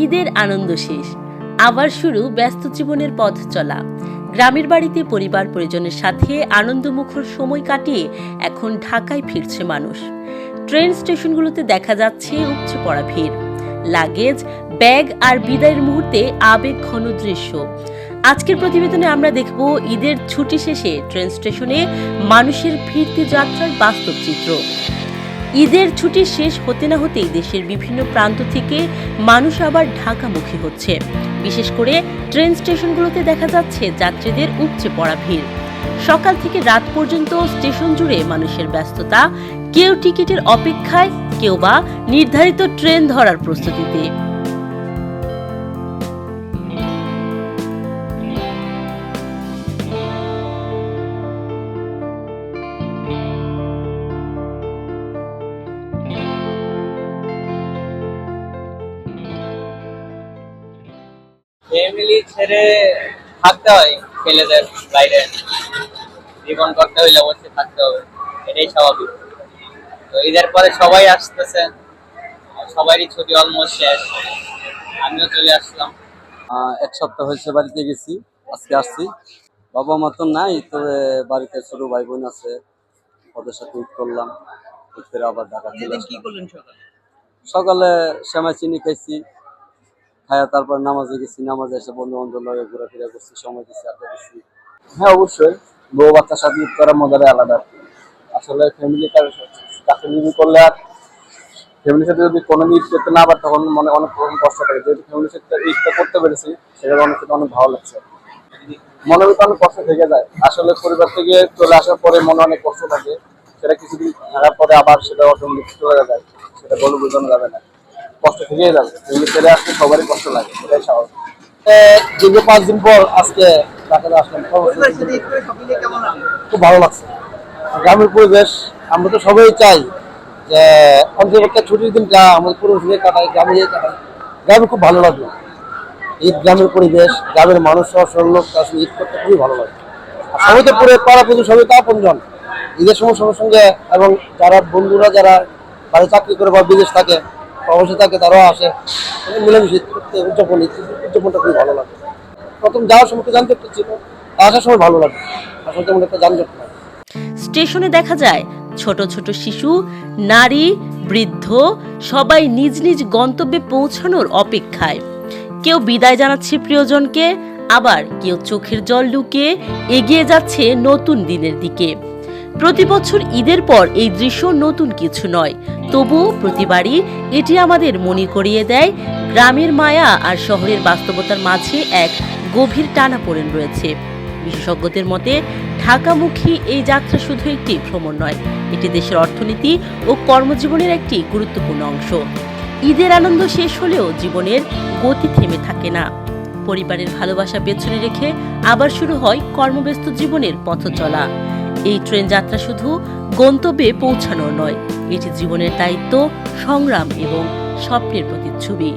ঈদের আনন্দ শেষ, আবার শুরু ব্যস্ত জীবনের পথ চলা। গ্রামের বাড়িতে পরিবার পরিজনের সাথে আনন্দমুখর সময় কাটিয়ে এখন ঢাকায় ফিরছে মানুষ। ট্রেন স্টেশনগুলোতে দেখা যাচ্ছে উপচে পড়া ভিড়, লাগেজ, ব্যাগ আর বিদায়ের মুহূর্তে আবেগ ঘন দৃশ্য। আজকের প্রতিবেদনে আমরা দেখব ঈদের ছুটি শেষে ট্রেন স্টেশনে মানুষের ফিরতি যাত্রার বাস্তব চিত্র। ঈদের ছুটি শেষ হতে না হতেই দেশের বিভিন্ন প্রান্ত থেকে মানুষ আবার ঢাকামুখী হচ্ছে। বিশেষ করে ট্রেন স্টেশনগুলোতে দেখা যাচ্ছে যাত্রীদের উপচে পড়া ভিড়। সকাল থেকে রাত পর্যন্ত স্টেশন জুড়ে মানুষের ব্যস্ততা, কেউ টিকিটের অপেক্ষায়, কেউ বা নির্ধারিত ট্রেন ধরার প্রস্তুতিতে। ফ্যামিলি ছেড়ে থাকতে হয়, ছেলেদের বাইরে জীবন করতে হইলে অবশ্যই থাকতে হবে, এটাই স্বাভাবিক। তো ঈদের পরে সবাই আসতেছে, সবারই ছুটি অলমোস্ট শেষ, আমিও চলে আসলাম। এক সপ্তাহ হয়েছে বাড়িতে গেছি, আজকে আসছি। বাবা মা তো নাই, তবে বাড়িতে ছোট ভাই বোন আছে, ওদের সাথে ঈদ করলাম। ঈদ করে আবার ঢাকা চলে কি করলেন সকালে? সকালে সেমাই চিনি খাইছি, খায়া তারপর নামাজে গেছি, নামাজে এসে বন্ধু বান্ধব লগে ঘোরাফেরা করছি, সময় দিচ্ছি, আড্ডা দিচ্ছি। হ্যাঁ অবশ্যই, বউ বাচ্চার সাথে ঈদ করার মজাটাই আলাদা। আসলে ফ্যামিলি কাছে নিবি করলে আর ফ্যামিলির সাথে যদি কোনো ঈদ করতে না পারে তখন মনে অনেক রকম কষ্ট থাকে। যেহেতু ফ্যামিলির সাথে ঈদটা করতে পেরেছি সেটা অনেক সাথে অনেক ভালো লাগছে। মনে ভিতরে অনেক কষ্ট থেকে যায়, আসলে পরিবার থেকে চলে আসার পরে মনে অনেক কষ্ট থাকে, সেটা কিছুদিন থাকার পরে আবার সেটা অটোমেটিক চলে যায়, সেটা বলে বোঝানো যাবে না, কষ্ট থেকেই যাবে। ফ্যামিলি ছেড়ে আসলে সবারই কষ্ট লাগে, এটাই স্বাভাবিক। দীর্ঘ 5 দিন পর আজকে ঢাকাতে আসলাম, খুব ভালো লাগছে। গ্রামের পরিবেশ, আমরা তো সবাই চাই যে অন্তত ছুটির দিনটা আমাদের পুরো ঘুরে কাটাই, গ্রামে কাটাই। গ্রামে খুব ভালো লাগলো, ঈদ গ্রামের পরিবেশ, গ্রামের মানুষ সহ লোক আসলে ঈদ করতে খুবই ভালো লাগে। আর সবাই তো পুরো পাড়া পুজো সবাই তো আপনজন, ঈদের সময় সঙ্গে সঙ্গে, এবং যারা বন্ধুরা যারা বাইরে চাকরি করে বা বিদেশ থাকে, প্রবাসে থাকে, তারাও আসে, মিলেমিশে ঈদ করতে উদযাপনটা খুবই ভালো লাগে। প্রথম যাওয়ার সময় একটু যানজট ছিল, আসার সময় ভালো লাগে, আসলে তেমন একটা যানজট নয়। স্টেশনে দেখা যায় ছোট ছোট শিশু, নারী, বৃদ্ধ সবাই নিজ নিজ গন্তব্যে পৌঁছানোর অপেক্ষায়। কেউ বিদায় জানাচ্ছে প্রিয়জনকে, আবার কেউ চোখের জল লুকিয়ে এগিয়ে যাচ্ছে নতুন দিনের দিকে। প্রতি বছর ঈদের পর এই দৃশ্য নতুন কিছু নয়, তবুও প্রতিবারই এটি আমাদের মনে করিয়ে দেয় গ্রামের মায়া আর শহরের বাস্তবতার মাঝে এক গভীর টানাপোড়েন রয়েছে। বিশেষজ্ঞদের মতে ঢাকামুখী এই যাত্রা শুধু একটি ভ্রমণ নয়, এটি দেশের অর্থনীতি ও কর্মজীবনের একটি গুরুত্বপূর্ণ অংশ। ঈদের আনন্দ শেষ হলেও জীবনের গতি থেমে থাকে না। পরিবারের ভালোবাসা পেছনে রেখে আবার শুরু হয় কর্মব্যস্ত জীবনের পথ চলা। এই ট্রেন যাত্রা শুধু গন্তব্যে পৌঁছানোর নয়, এটি জীবনের দায়িত্ব, সংগ্রাম এবং স্বপ্নের প্রতিচ্ছবি।